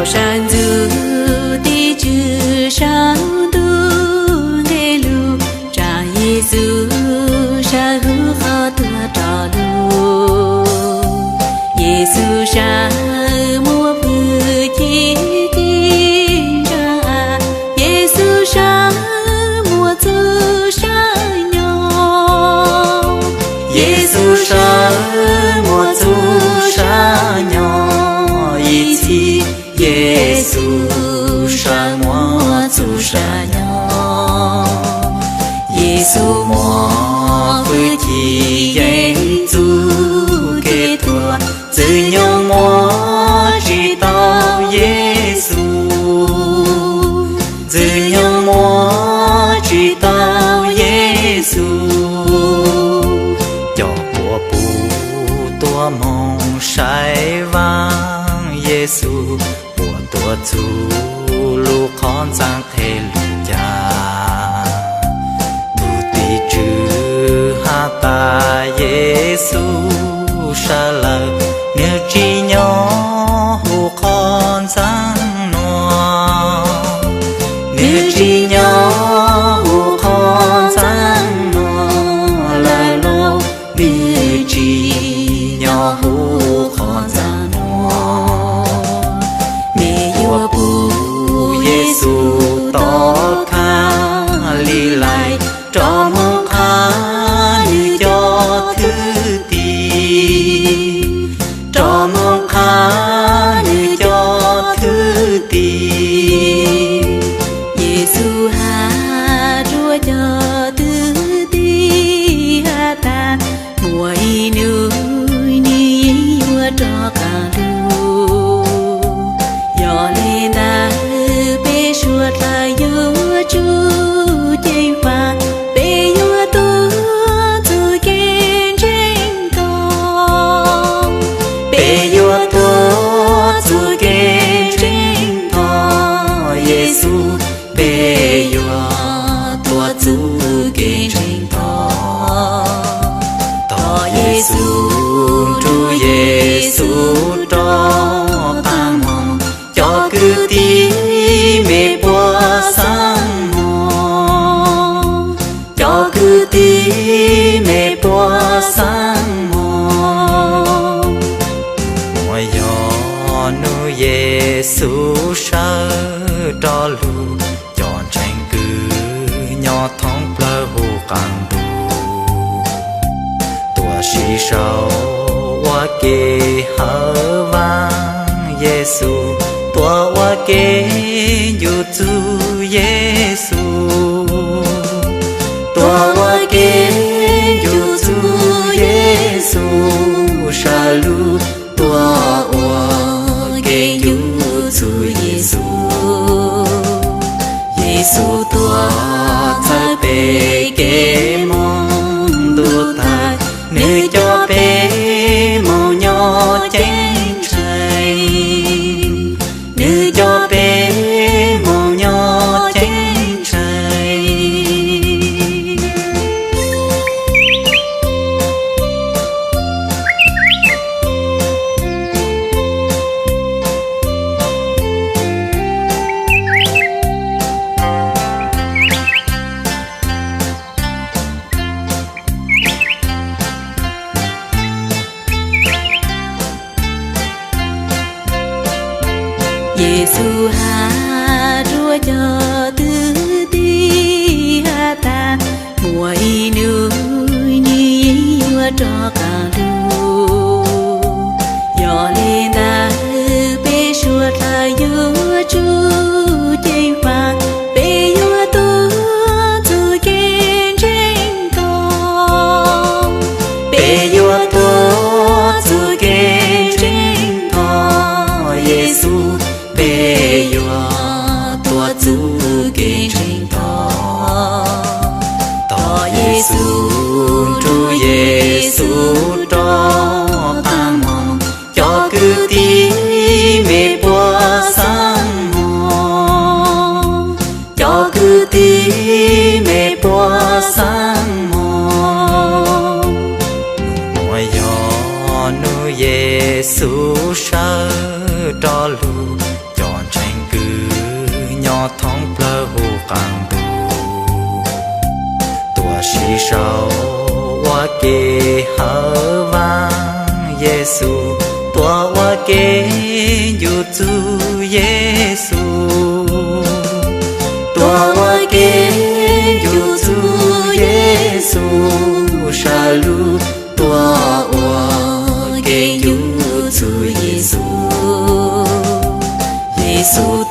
山足的至上都给路，让耶稣山路好多道路，耶稣山莫不一定让，耶稣山莫走山鸟，耶稣山莫走山鸟，一起。耶稣山莫走山鸟，耶稣莫不提耶稣给托，怎样莫知道耶稣，怎样莫知道耶稣，要我不多梦晒望耶稣。多走路看张黑路家，不地主哈达耶稣沙拉，牛只鸟胡看张诺，牛只鸟胡看张诺，来喽，牛只鸟胡看张诺。我不耶稣到卡里来，找我卡里叫土地，找我卡里叫土地，耶稣哈着叫土地哈达，我一努你我找卡路。要来那别说他有主电话，别有多做见证道，别有多做见证道，耶稣别有多做见证道，道耶稣主耶稣道。cứ tí mê bó sang mò, cho cứ tí mê bó sang mò, mỗi gió nu Giêsu sơ cho lu, chọn tranh cứ nhỏ thông plơ hồ càng đủ, tua sĩ sâu hoa kê hơ vang Giêsu. Tua wa ke yu tu Yesu, tua wa ke yu tu Yesu, shalu tua wa ke yu tu Yesu, Yesu tua tha pe ke mong du ta, ne cho pe mong nho chen trai. Cho bé mong nhỏ trên trời. sau hoa kê hở vang Giêsu tua hoa kê yu tu Giêsu tua hoa kê yu tu Giêsu shalu tua hoa kê yu tu Giêsu Giêsu